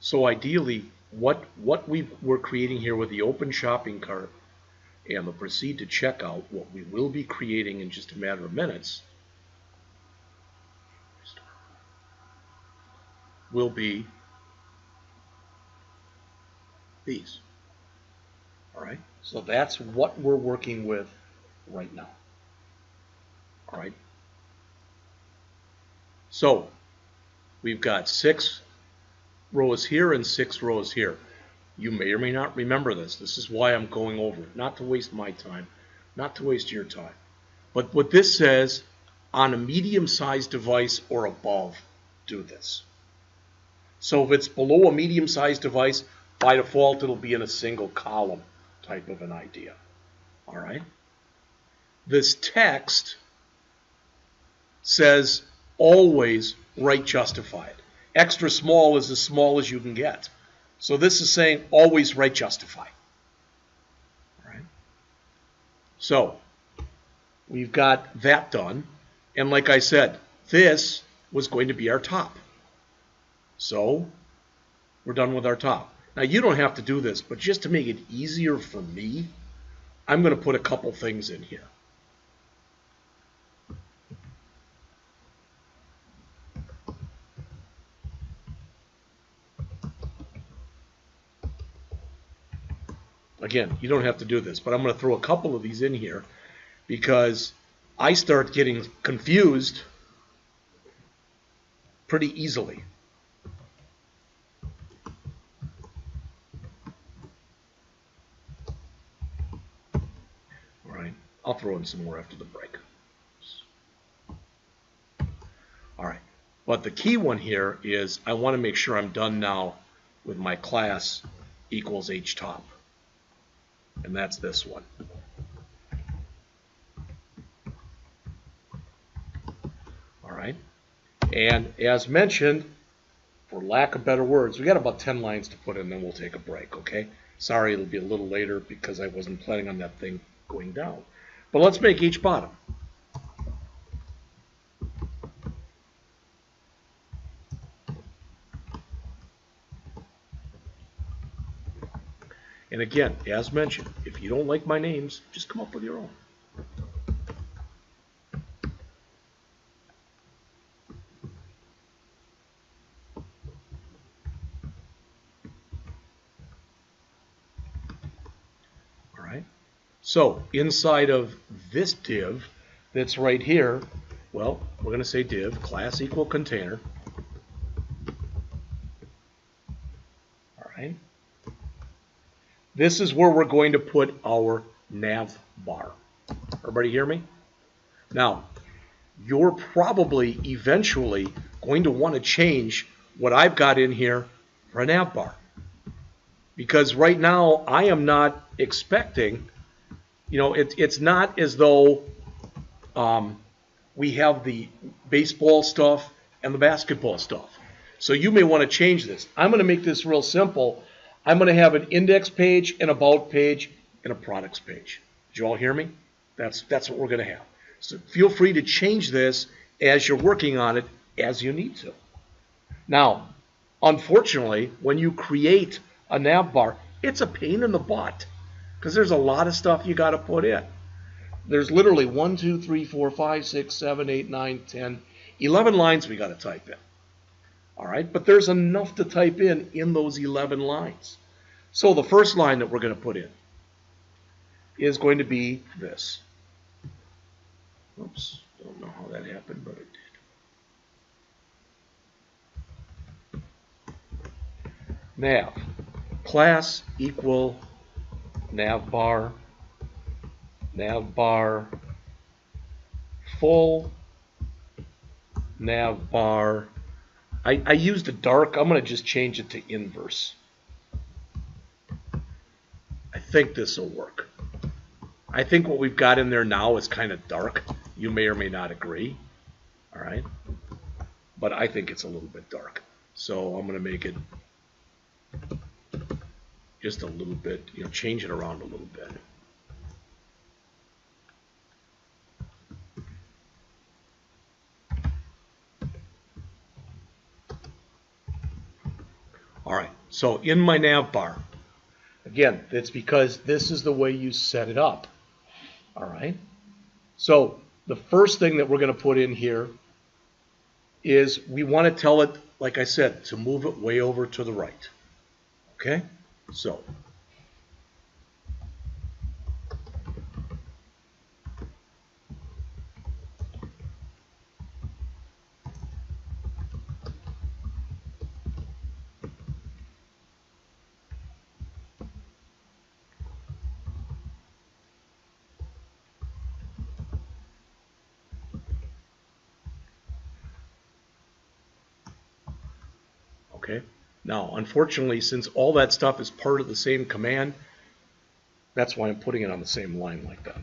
So ideally, what we're creating here with the open shopping cart and the proceed to checkout, what we will be creating in just a matter of minutes, will be these. All right, so that's what we're working with right now. All right, so we've got 6 rows here and 6 rows here. You may or may not remember this. This is why I'm going over it, not to waste my time, not to waste your time. But what this says, on a medium-sized device or above, do this. So if it's below a medium-sized device, by default it'll be in a single column type of an idea. All right. This text says always write justified. Extra small is as small as you can get. So this is saying always write justify. All right. So we've got that done. And like I said, this was going to be our top. So we're done with our top. Now you don't have to do this, but just to make it easier for me, I'm going to put a couple things in here. Again, you don't have to do this, but I'm going to throw a couple of these in here because I start getting confused pretty easily. All right, I'll throw in some more after the break. All right, but the key one here is I want to make sure I'm done now with my class equals htop. And that's this one. All right. And as mentioned, for lack of better words, we got about 10 lines to put in, then we'll take a break, okay? Sorry, it'll be a little later because I wasn't planning on that thing going down. But let's make each bottom. And again, as mentioned, if you don't like my names, just come up with your own. All right. So inside of this div that's right here, well, we're going to say div class equal container. All right. This is where we're going to put our nav bar. Everybody hear me? Now, you're probably eventually going to want to change what I've got in here for a nav bar. Because right now, I am not expecting, it's not as though we have the baseball stuff and the basketball stuff. So you may want to change this. I'm going to make this real simple. I'm going to have an index page, an about page, and a products page. Did you all hear me? That's what we're going to have. So feel free to change this as you're working on it as you need to. Now, unfortunately, when you create a nav bar, it's a pain in the butt because there's a lot of stuff you got to put in. There's literally 1, 2, 3, 4, 5, 6, 7, 8, 9, 10, 11 lines we got to type in. All right, but there's enough to type in those 11 lines. So the first line that we're going to put in is going to be this. Oops, don't know how that happened, but it did. Nav, class equal nav bar, full nav bar. I used a dark. I'm going to just change it to inverse. I think this will work. I think what we've got in there now is kind of dark. You may or may not agree. All right. But I think it's a little bit dark. So I'm going to make it just a little bit, change it around a little bit. All right, so in my nav bar, again, that's because this is the way you set it up. All right, so the first thing that we're going to put in here is we want to tell it, like I said, to move it way over to the right. Okay, so okay. Now, unfortunately, since all that stuff is part of the same command, that's why I'm putting it on the same line like that.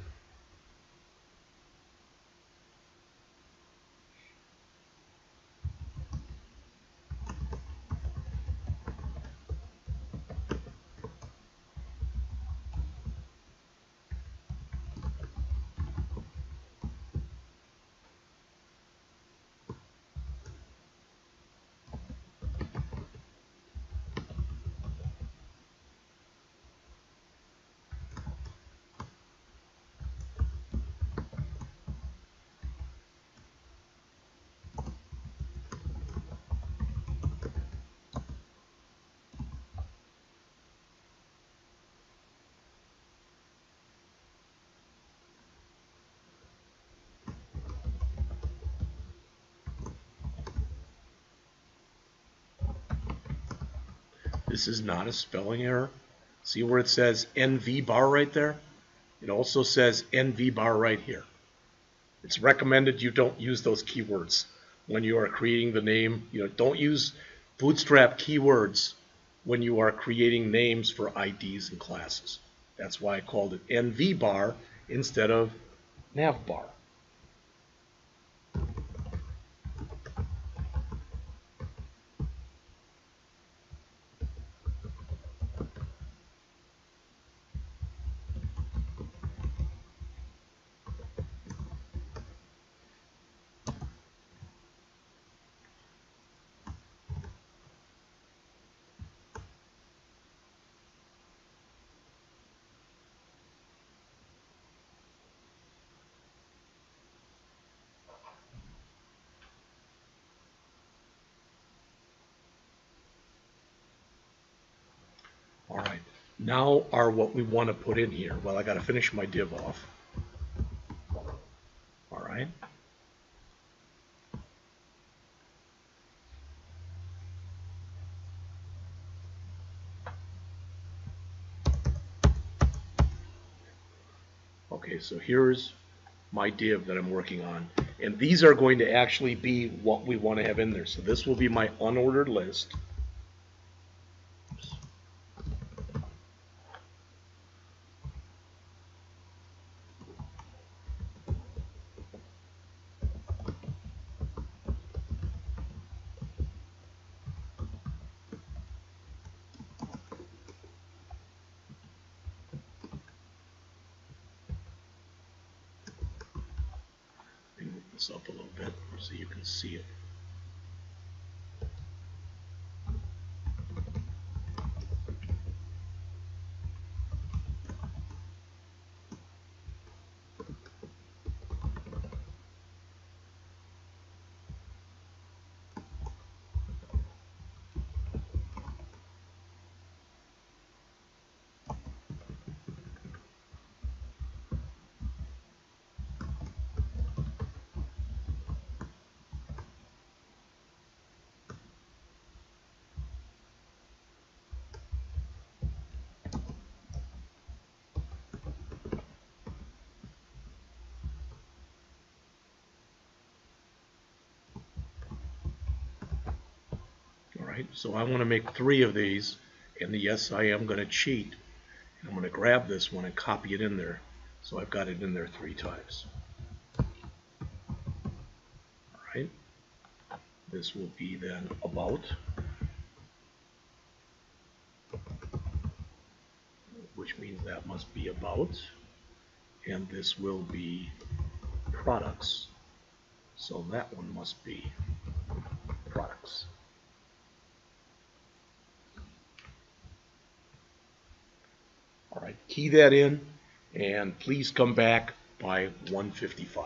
This is not a spelling error. See where it says NV bar right there? It also says NV bar right here. It's recommended you don't use those keywords when you are creating the name. Don't use Bootstrap keywords when you are creating names for IDs and classes. That's why I called it NV bar instead of nav bar. All right, now are what we want to put in here. Well, I got to finish my div off. All right. Okay, so here's my div that I'm working on. And these are going to actually be what we want to have in there. So this will be my unordered list. Move this up a little bit so you can see it. Alright, so I want to make 3 of these, and yes, I am going to cheat. I'm going to grab this one and copy it in there, so I've got it in there 3 times. Alright, this will be then about, which means that must be about, and this will be products, so that one must be products. right, key that in, and please come back by 1:55.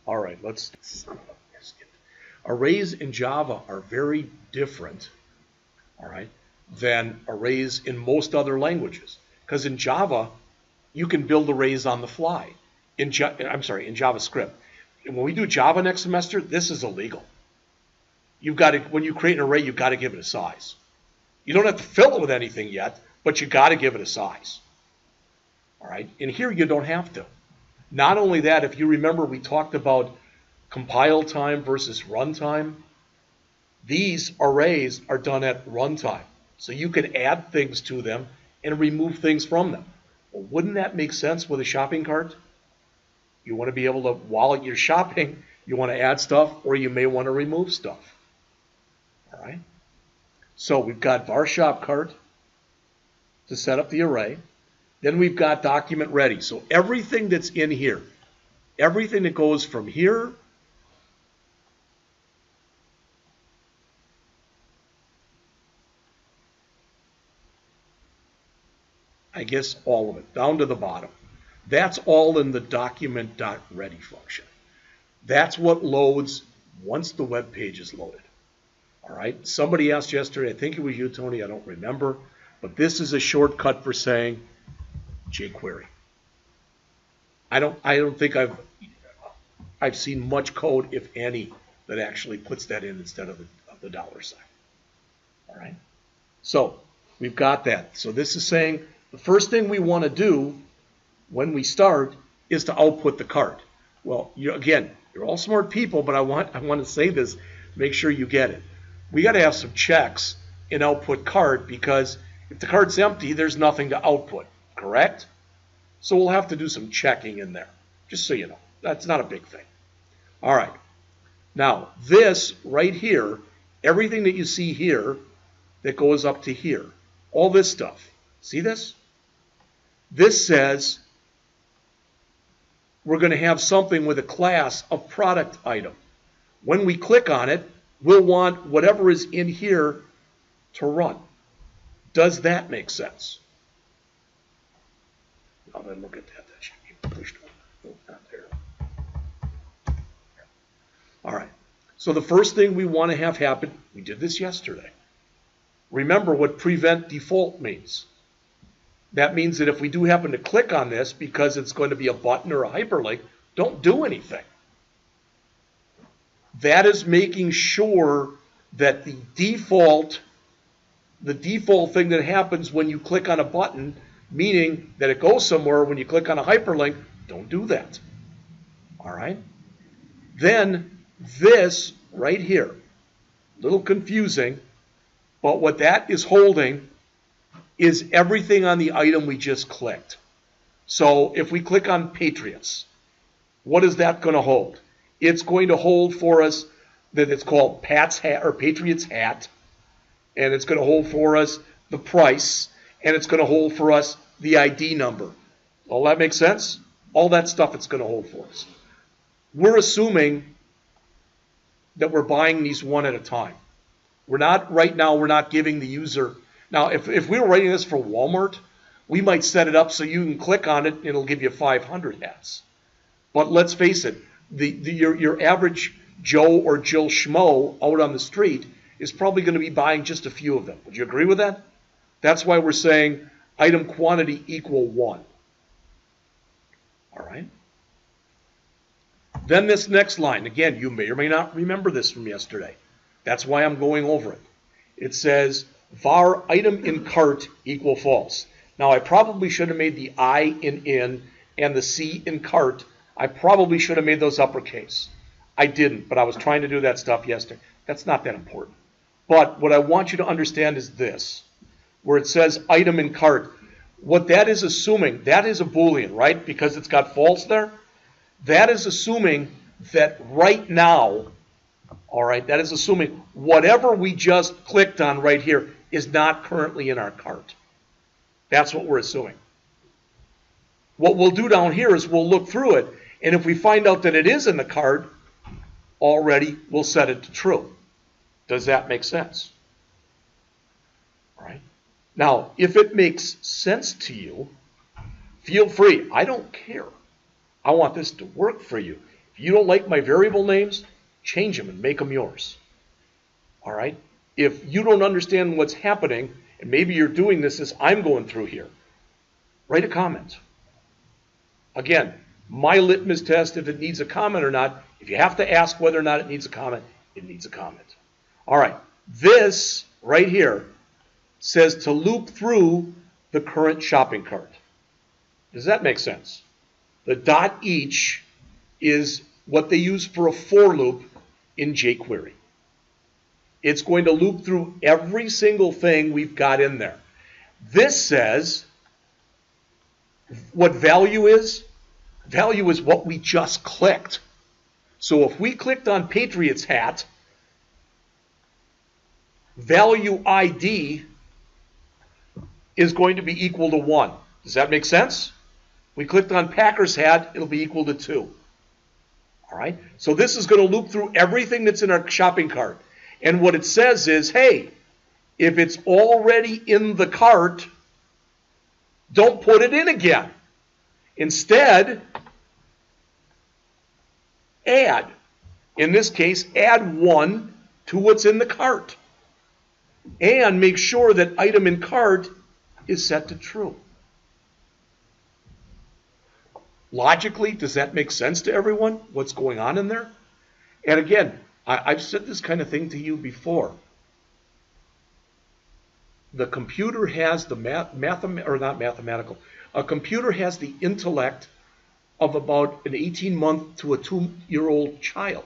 All right, let's. Arrays in Java are very different, all right, than arrays in most other languages. Because in Java, you can build arrays on the fly. In JavaScript. And when we do Java next semester, this is illegal. You've got to, when you create an array, you've got to give it a size. You don't have to fill it with anything yet, but you got to give it a size. All right, and here you don't have to. Not only that, if you remember, we talked about compile time versus runtime. These arrays are done at runtime. So you can add things to them and remove things from them. Well, wouldn't that make sense with a shopping cart? You want to be able to, while you're shopping, you want to add stuff, or you may want to remove stuff. All right? So we've got var shop cart to set up the array. Then we've got document ready. So everything that's in here, everything that goes from here I guess all of it, down to the bottom. That's all in the document.ready function. That's what loads once the web page is loaded. All right. Somebody asked yesterday, I think it was you, Tony, I don't remember, but this is a shortcut for saying jQuery. I don't think I've seen much code, if any, that actually puts that in instead of the dollar sign. All right. So we've got that. So this is saying the first thing we want to do when we start is to output the cart. Well, again, you're all smart people, but I want to say this, make sure you get it. We got to have some checks in output cart, because if the cart's empty, there's nothing to output, correct? So we'll have to do some checking in there, just so you know. That's not a big thing. All right. Now, this right here, everything that you see here that goes up to here, all this stuff, see this? This says we're going to have something with a class of product item. When we click on it, we'll want whatever is in here to run. Does that make sense? Now then, look at that. That should be pushed on. No, not there. All right. So the first thing we want to have happen, we did this yesterday. Remember what prevent default means. That means that if we do happen to click on this because it's going to be a button or a hyperlink, don't do anything. That is making sure that the default thing that happens when you click on a button, meaning that it goes somewhere when you click on a hyperlink, don't do that. All right? Then this right here, a little confusing, but what that is holding is everything on the item we just clicked. So if we click on Patriots, what is that going to hold? It's going to hold for us that it's called Pat's hat or Patriots hat, and it's going to hold for us the price, and it's going to hold for us the ID number. All that makes sense? All that stuff it's going to hold for us. We're assuming that we're buying these one at a time. We're not, right now, we're not giving the user. Now, if we were writing this for Walmart, we might set it up so you can click on it and it'll give you 500 hats. But let's face it, your average Joe or Jill Schmo out on the street is probably going to be buying just a few of them. Would you agree with that? That's why we're saying item quantity equal 1. All right? Then this next line, again, you may or may not remember this from yesterday. That's why I'm going over it. It says var item in cart equal false. Now, I probably should have made the I in and the C in cart. I probably should have made those uppercase. I didn't, but I was trying to do that stuff yesterday. That's not that important. But what I want you to understand is this, where it says item in cart. What that is assuming, that is a Boolean, right? Because it's got false there. That is assuming that right now, all right, that is assuming whatever we just clicked on right here is not currently in our cart. That's what we're assuming. What we'll do down here is we'll look through it, and if we find out that it is in the cart already, we'll set it to true. Does that make sense? All right. Now, if it makes sense to you, feel free. I don't care. I want this to work for you. If you don't like my variable names, change them and make them yours. All right? If you don't understand what's happening, and maybe you're doing this as I'm going through here, write a comment. Again, my litmus test, if it needs a comment or not, if you have to ask whether or not it needs a comment, it needs a comment. All right, this right here says to loop through the current shopping cart. Does that make sense? The dot each is what they use for a for loop in jQuery. It's going to loop through every single thing we've got in there. This says what value is. Value is what we just clicked. So if we clicked on Patriots hat, value ID is going to be equal to 1. Does that make sense? We clicked on Packers hat, it'll be equal to 2. All right? So this is going to loop through everything that's in our shopping cart. And what it says is, hey, if it's already in the cart, don't put it in again. Instead, add. In this case, add 1 to what's in the cart. And make sure that item in cart is set to true. Logically, does that make sense to everyone? What's going on in there? And again, I've said this kind of thing to you before. The computer has the a computer has the intellect of about an 18-month to a 2-year-old child.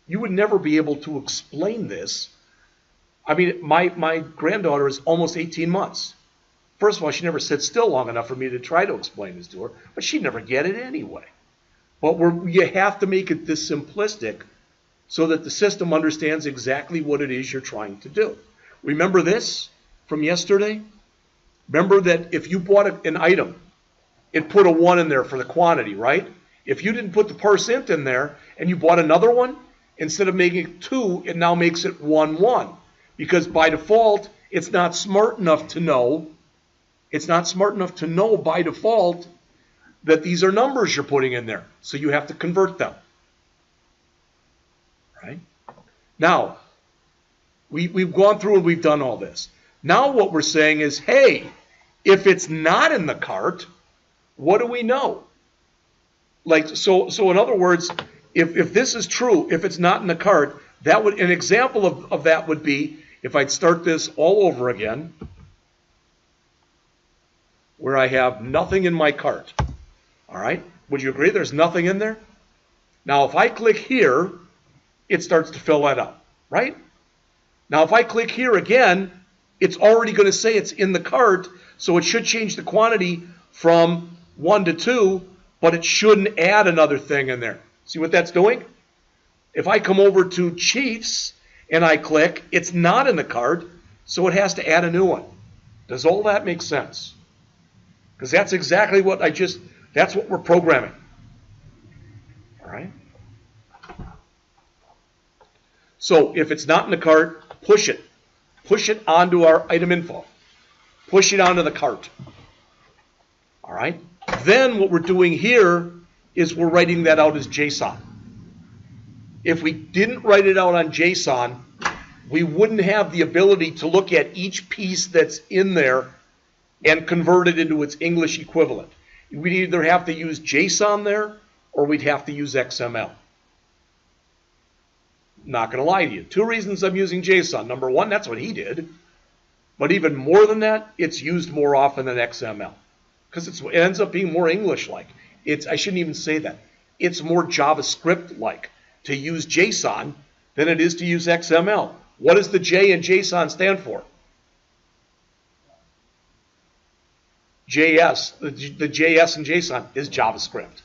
You would never be able to explain this. I mean, my granddaughter is almost 18 months. First of all, she never sits still long enough for me to try to explain this to her, but she'd never get it anyway. But you have to make it this simplistic so that the system understands exactly what it is you're trying to do. Remember this from yesterday? Remember that if you bought an item, it put a 1 in there for the quantity, right? If you didn't put the % in there and you bought another one, instead of making it 2, it now makes it 1, 1. Because by default, it's not smart enough to know. It's not smart enough to know by default that these are numbers you're putting in there. So you have to convert them. Right? Now, we've gone through and we've done all this. Now what we're saying is, hey, if it's not in the cart, what do we know? Like, so in other words, if this is true, if it's not in the cart, that would, an example of that would be if I'd start this all over again, where I have nothing in my cart. All right? Would you agree there's nothing in there? Now, if I click here, it starts to fill that up, right? Now, if I click here again, it's already going to say it's in the cart, so it should change the quantity from 1 to 2, but it shouldn't add another thing in there. See what that's doing? If I come over to Chiefs and I click, it's not in the cart, so it has to add a new one. Does all that make sense? Because that's exactly what that's what we're programming. All right? So if it's not in the cart, push it. Push it onto our item info. Push it onto the cart. All right? Then what we're doing here is we're writing that out as JSON. If we didn't write it out on JSON, we wouldn't have the ability to look at each piece that's in there and convert it into its English equivalent. We'd either have to use JSON there or we'd have to use XML. Not going to lie to you. 2 reasons I'm using JSON. Number 1, that's what he did. But even more than that, it's used more often than XML. Because it ends up being more English-like. I shouldn't even say that. It's more JavaScript-like to use JSON than it is to use XML. What does the J in JSON stand for? JS. The JS in JSON is JavaScript.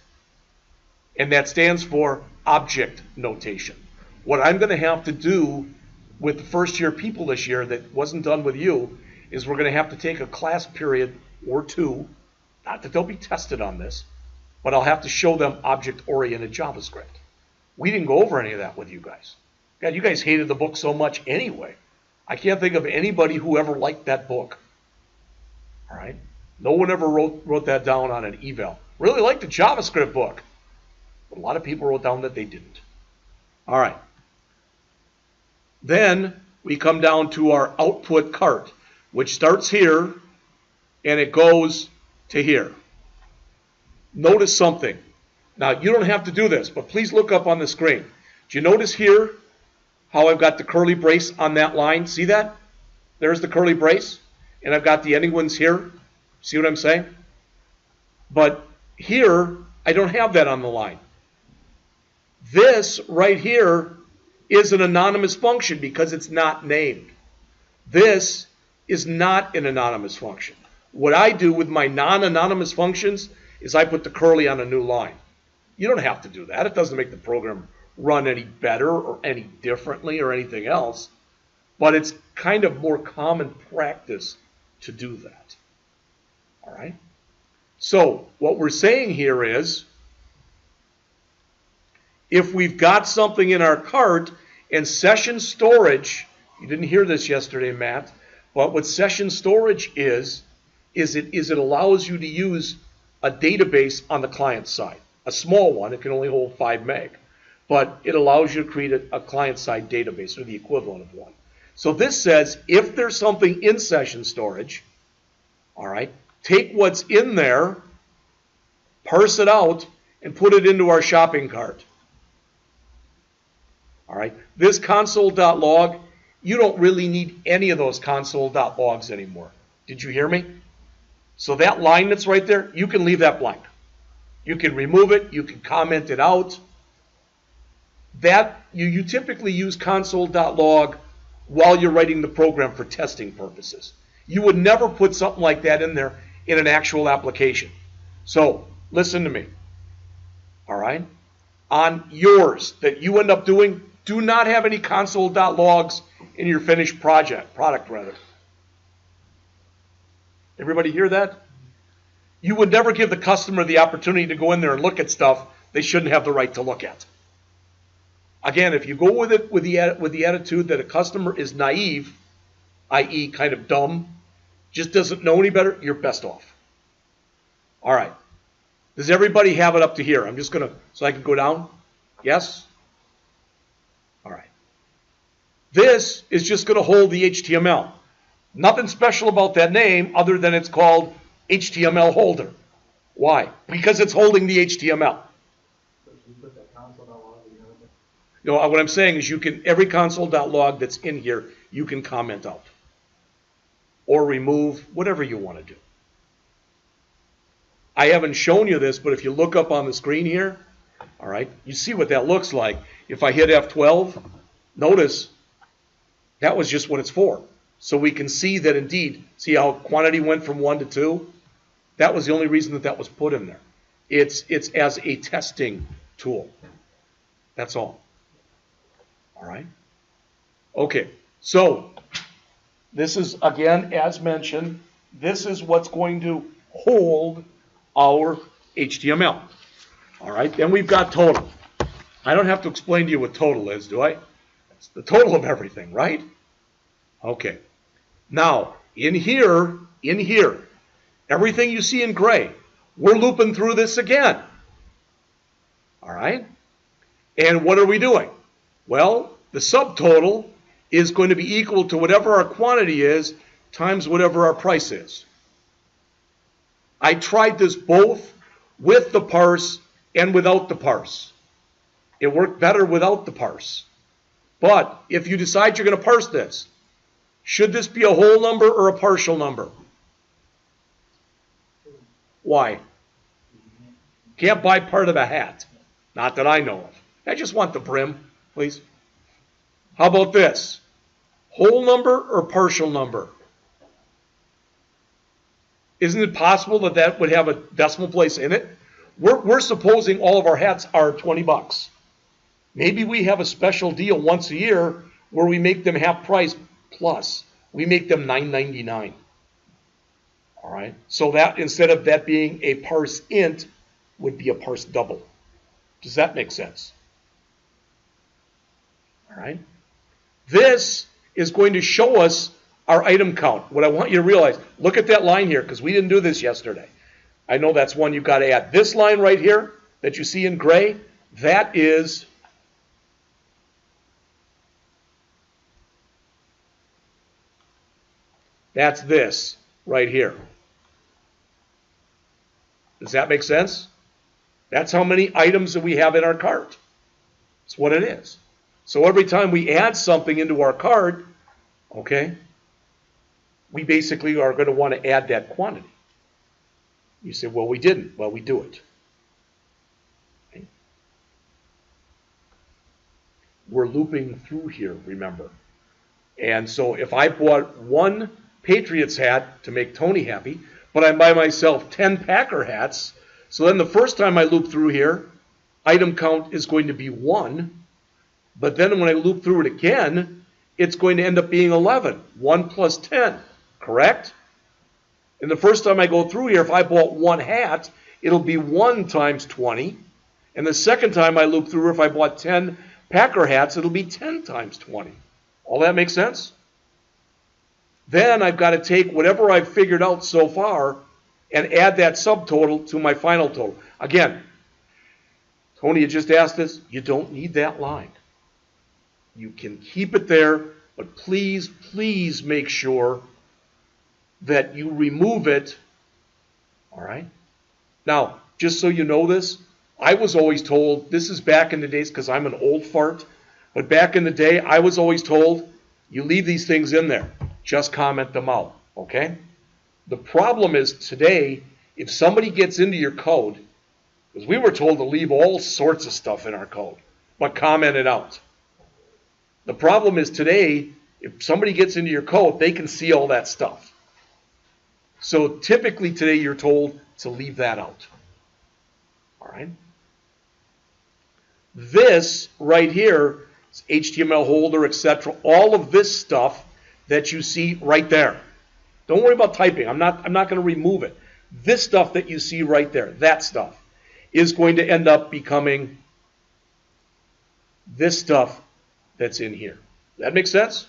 And that stands for object notation. What I'm going to have to do with the first-year people this year that wasn't done with you is we're going to have to take a class period or 2, not that they'll be tested on this, but I'll have to show them object-oriented JavaScript. We didn't go over any of that with you guys. God, you guys hated the book so much anyway. I can't think of anybody who ever liked that book. All right? No one ever wrote that down on an eval. Really liked the JavaScript book. But a lot of people wrote down that they didn't. All right. Then we come down to our output cart, which starts here and it goes to here. Notice something. Now, you don't have to do this, but please look up on the screen. Do you notice here how I've got the curly brace on that line? See that? There's the curly brace, and I've got the ending ones here. See what I'm saying? But here, I don't have that on the line. This right here is an anonymous function because it's not named. This is not an anonymous function. What I do with my non-anonymous functions is I put the curly on a new line. You don't have to do that. It doesn't make the program run any better or any differently or anything else, but it's kind of more common practice to do that. All right? So what we're saying here is, if we've got something in our cart and session storage, you didn't hear this yesterday, Matt, but what session storage is it allows you to use a database on the client side. A small one, it can only hold 5 meg, but it allows you to create a client-side database or the equivalent of one. So this says if there's something in session storage, all right, take what's in there, parse it out, and put it into our shopping cart. All right, this console.log, you don't really need any of those console.logs anymore. Did you hear me? So that line that's right there, you can leave that blank. You can remove it, you can comment it out. That you typically use console.log while you're writing the program for testing purposes. You would never put something like that in there in an actual application. So listen to me. All right? On yours that you end up doing, do not have any console.logs in your finished product. Everybody hear that? You would never give the customer the opportunity to go in there and look at stuff they shouldn't have the right to look at. Again, if you go with it with the attitude that a customer is naive, i.e. kind of dumb, just doesn't know any better, you're best off. All right. Does everybody have it up to here? I'm just going to, so I can go down? Yes? All right. This is just going to hold the HTML. Nothing special about that name other than it's called HTML holder. Why? Because it's holding the HTML. No, what I'm saying is you can, every console.log that's in here, you can comment out or remove, whatever you want to do. I haven't shown you this, but if you look up on the screen here, all right, you see what that looks like. If I hit F12, notice that was just what it's for. So we can see that indeed, see how quantity went from 1 to 2? That was the only reason that that was put in there. It's as a testing tool. That's all. All right? Okay, so this is, again, as mentioned, this is what's going to hold our HTML. All right, then we've got total. I don't have to explain to you what total is, do I? It's the total of everything, right? Okay. Now, in here, everything you see in gray, we're looping through this again. All right? And what are we doing? Well, the subtotal is going to be equal to whatever our quantity is times whatever our price is. I tried this both with the parse and without the parse. It worked better without the parse. But if you decide you're going to parse this, should this be a whole number or a partial number? Why? Can't buy part of a hat. Not that I know of. I just want the brim, please. How about this? Whole number or partial number? Isn't it possible that that would have a decimal place in it? We're supposing all of our hats are 20 bucks. Maybe we have a special deal once a year where we make them half price plus. We make them $9.99. All right? So that instead of that being a parse int would be a parse double. Does that make sense? All right? This is going to show us our item count. What I want you to realize, look at that line here, because we didn't do this yesterday. I know that's one you've got to add. This line right here that you see in gray, that's this right here. Does that make sense? That's how many items that we have in our cart. That's what it is. So every time we add something into our cart, okay, we basically are going to want to add that quantity. You say, well, we didn't. Well, we do it. Okay. We're looping through here, remember. And so if I bought one Patriots hat to make Tony happy, but I buy myself 10 Packer hats, so then the first time I loop through here, item count is going to be 1. But then when I loop through it again, it's going to end up being 11. 1 plus 10, correct? And the first time I go through here, if I bought one hat, it'll be 1 times 20. And the second time I loop through, if I bought 10 Packer hats, it'll be 10 times 20. All that makes sense? Then I've got to take whatever I've figured out so far and add that subtotal to my final total. Again, Tony had just asked this. You don't need that line. You can keep it there, but please, please make sure that you remove it. All right? Now, just so you know this, I was always told, this is back in the days because I'm an old fart, but back in the day, I was always told, you leave these things in there. Just comment them out, okay? The problem is today, if somebody gets into your code, because we were told to leave all sorts of stuff in our code, but comment it out. The problem is today, if somebody gets into your code, they can see all that stuff. So typically today, you're told to leave that out. All right? This right here is HTML holder, etc. All of this stuff that you see right there. Don't worry about typing. I'm not going to remove it. This stuff that you see right there, that stuff, is going to end up becoming this stuff that's in here. That makes sense?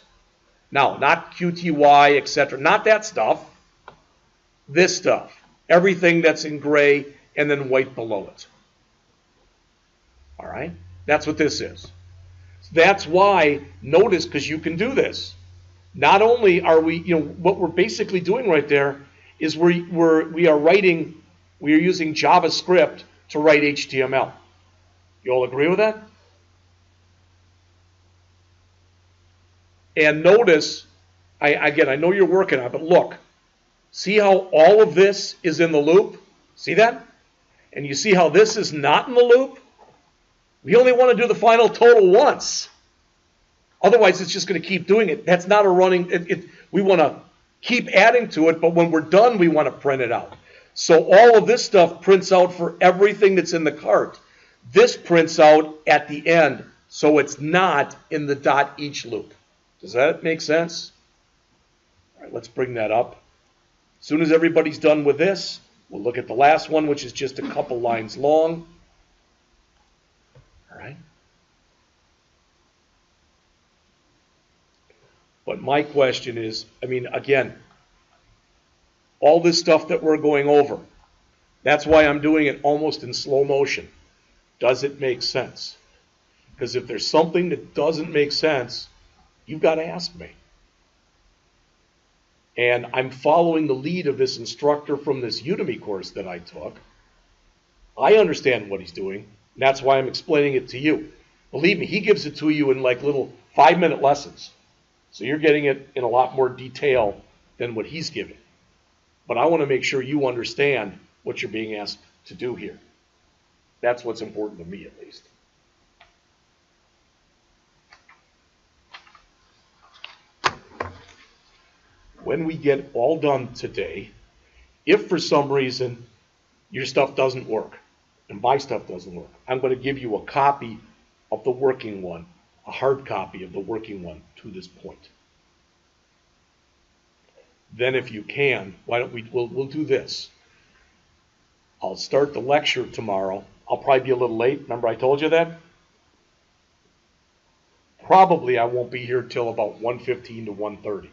Now, not QTY, etc. Not that stuff. This stuff. Everything that's in gray and then white below it. All right? That's what this is. That's why, notice, because you can do this. Not only are we, what we're basically doing right there is we are using JavaScript to write HTML. You all agree with that? And notice, I know you're working on it, but look. See how all of this is in the loop? See that? And you see how this is not in the loop? We only want to do the final total once. Otherwise, it's just going to keep doing it. That's not a running. We want to keep adding to it, but when we're done, we want to print it out. So all of this stuff prints out for everything that's in the cart. This prints out at the end, so it's not in the .each loop. Does that make sense? All right, let's bring that up. As soon as everybody's done with this, we'll look at the last one, which is just a couple lines long. All right. But my question is, I mean, again, all this stuff that we're going over, that's why I'm doing it almost in slow motion. Does it make sense? Because if there's something that doesn't make sense, you've got to ask me. And I'm following the lead of this instructor from this Udemy course that I took. I understand what he's doing, and that's why I'm explaining it to you. Believe me, he gives it to you in like little 5-minute lessons. So you're getting it in a lot more detail than what he's giving. But I want to make sure you understand what you're being asked to do here. That's what's important to me, at least. When we get all done today, if for some reason your stuff doesn't work and my stuff doesn't work, I'm going to give you a copy of the working one, a hard copy of the working one to this point. Then if you can, why don't we'll do this. I'll start the lecture tomorrow. I'll probably be a little late. Remember I told you that? Probably I won't be here till about 1:15 to 1:30.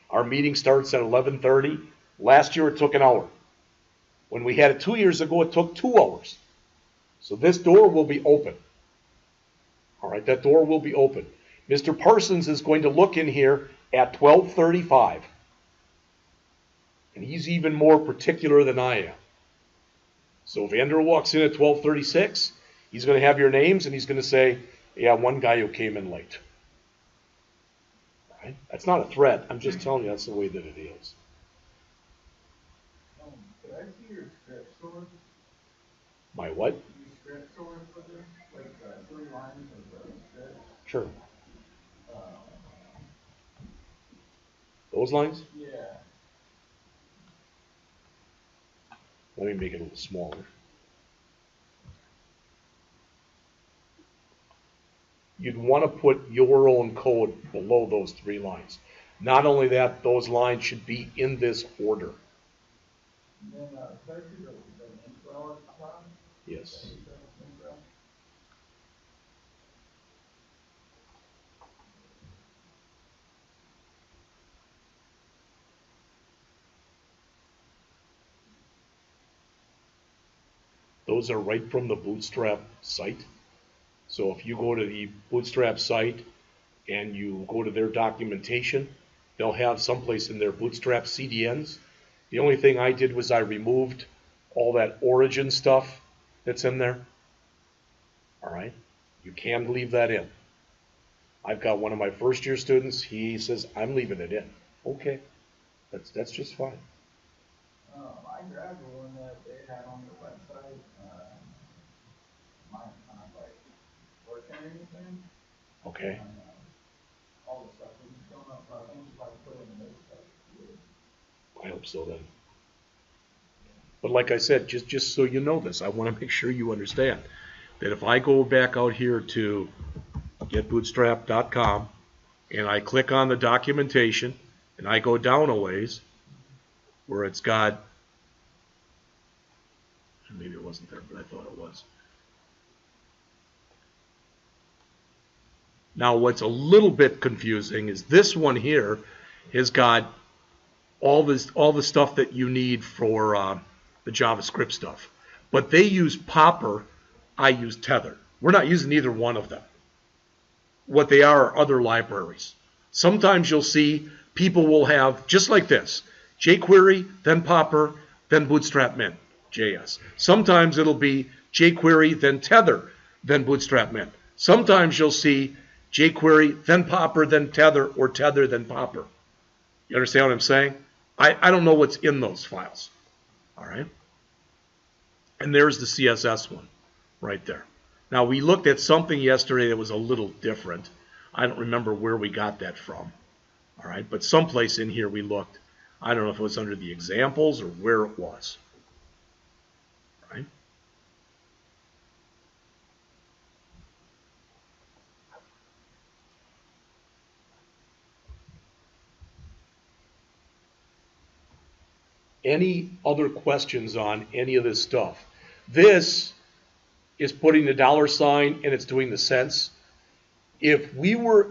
Our meeting starts at 11:30. Last year it took an hour. When we had it 2 years ago, it took 2 hours. So this door will be open. All right, that door will be open. Mr. Parsons is going to look in here at 12:35. And he's even more particular than I am. So if Andrew walks in at 12:36, he's going to have your names and he's going to say, yeah, one guy who came in late. Right? That's not a threat. I'm just telling you that's the way that it is. Could I see your script source? My what? Your script source for this? Like the 3 lines of the script? Sure. Those lines? Yeah. Let me make it a little smaller. You'd want to put your own code below those 3 lines. Not only that, those lines should be in this order. And then, could I see the intro at the top? Yes. Intro. Those are right from the Bootstrap site. So if you go to the Bootstrap site and you go to their documentation, they'll have someplace in their Bootstrap CDNs. The only thing I did was I removed all that origin stuff that's in there. All right, you can leave that in. I've got one of my first year students, he says, I'm leaving it in. Okay, that's just fine. I grabbed the one that they had on their website. Mine's not like working or anything. Okay. All the stuff was just going up, so I think if I put in this stuff, I hope so then. But like I said, just so you know this, I want to make sure you understand that if I go back out here to getbootstrap.com and I click on the documentation and I go down a ways where it's got, maybe it wasn't there, but I thought it was. Now what's a little bit confusing is this one here has got all the stuff that you need for the JavaScript stuff. But they use Popper, I use Tether. We're not using either one of them. What they are other libraries. Sometimes you'll see people will have, just like this, jQuery, then Popper, then Bootstrap Mint, JS. Sometimes it'll be jQuery, then Tether, then Bootstrap Mint. Sometimes you'll see jQuery, then Popper, then Tether, or Tether, then Popper. You understand what I'm saying? I don't know what's in those files. All right? And there's the CSS one right there. Now, we looked at something yesterday that was a little different. I don't remember where we got that from. All right? But someplace in here we looked. I don't know if it was under the examples or where it was. All right? Any other questions on any of this stuff? This is putting the $sign and it's doing the cents. If we were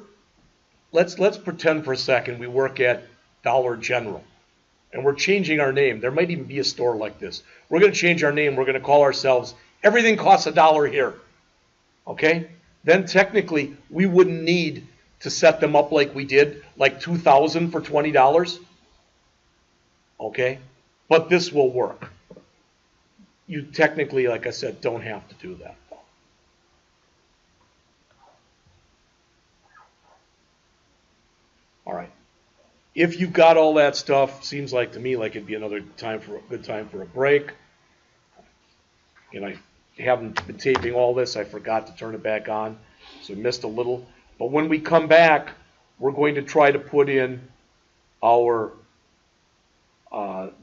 let's pretend for a second we work at Dollar General, and we're changing our name. There might even be a store like this. We're going to change our name. We're going to call ourselves Everything Costs $1 Here. Okay? Then technically we wouldn't need to set them up like we did, like 2,000 for $20. Okay? But this will work. You technically, like I said, don't have to do that. All right. If you got all that stuff, seems like to me like it'd be another good time for a break. And I haven't been taping all this. I forgot to turn it back on, so I missed a little. But when we come back, we're going to try to put in our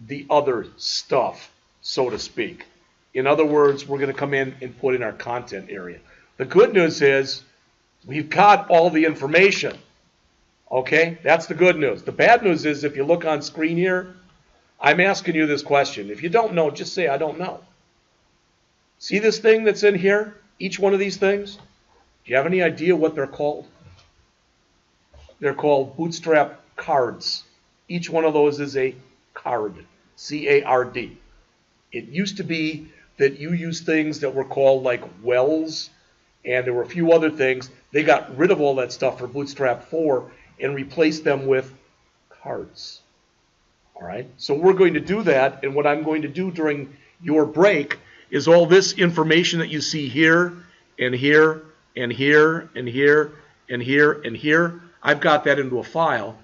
the other stuff, so to speak. In other words, we're going to come in and put in our content area. The good news is we've got all the information. Okay, that's the good news. The bad news is if you look on screen here, I'm asking you this question. If you don't know, just say, I don't know. See this thing that's in here? Each one of these things? Do you have any idea what they're called? They're called Bootstrap Cards. Each one of those is a card, C-A-R-D. It used to be that you used things that were called like wells, and there were a few other things. They got rid of all that stuff for Bootstrap 4 and replaced them with cards. All right, so we're going to do that, and what I'm going to do during your break is all this information that you see here and here and here and here and here and here. I've got that into a file,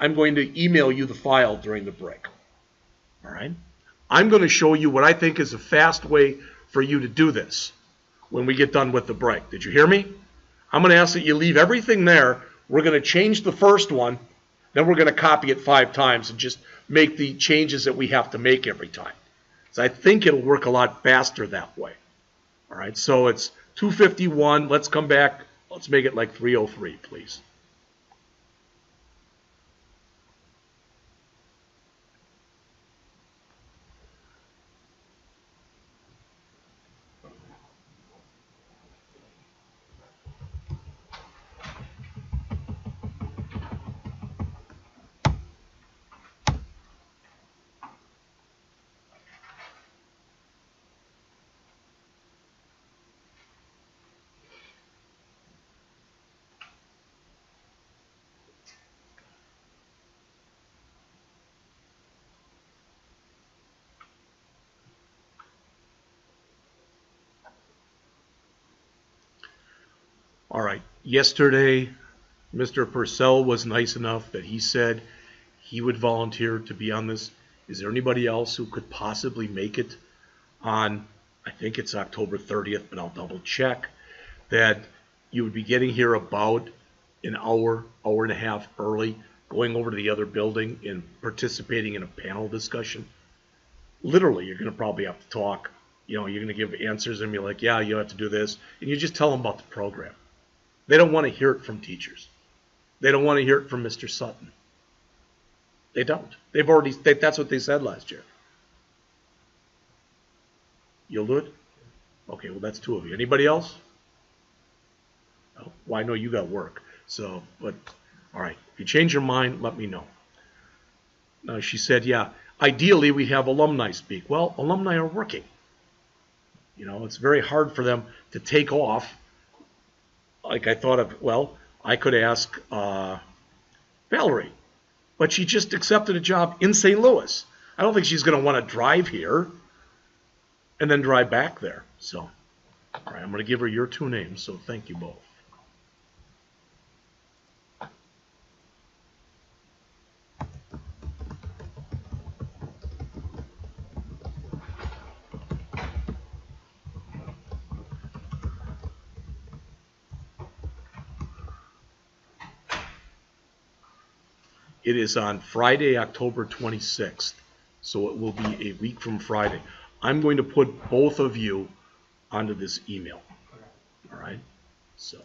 I'm going to email you the file during the break. All right, I'm going to show you what I think is a fast way for you to do this when we get done with the break. Did you hear me? I'm going to ask that you leave everything there. We're going to change the first one, then we're going to copy it 5 times and just make the changes that we have to make every time. So I think it'll work a lot faster that way. All right, so it's 251. Let's come back. Let's make it like 303, please. All right, yesterday, Mr. Purcell was nice enough that he said he would volunteer to be on this. Is there anybody else who could possibly make it on, I think it's October 30th, but I'll double check, that you would be getting here about an hour, hour and a half early, going over to the other building and participating in a panel discussion? Literally, you're going to probably have to talk. You know, you're going to give answers and be like, yeah, you have to do this. And you just tell them about the program. They don't want to hear it from teachers. They don't want to hear it from Mr. Sutton. They don't. That's what they said last year. You'll do it? Okay, well, that's 2 of you. Anybody else? Oh, well, I know you got work. So, but, all right. If you change your mind, let me know. Now, she said, yeah, ideally we have alumni speak. Well, alumni are working. You know, it's very hard for them to take off. Like I thought of, well, I could ask Valerie, but she just accepted a job in St. Louis. I don't think she's going to want to drive here and then drive back there. So, all right, I'm going to give her your 2 names, so thank you both. It is on Friday, October 26th, so it will be a week from Friday. I'm going to put both of you onto this email. All right? So.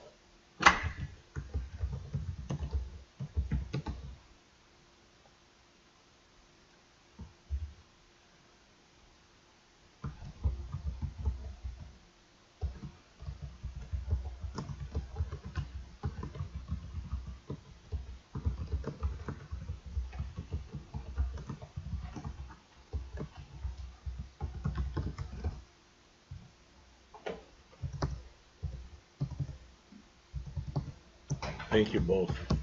Thank you both.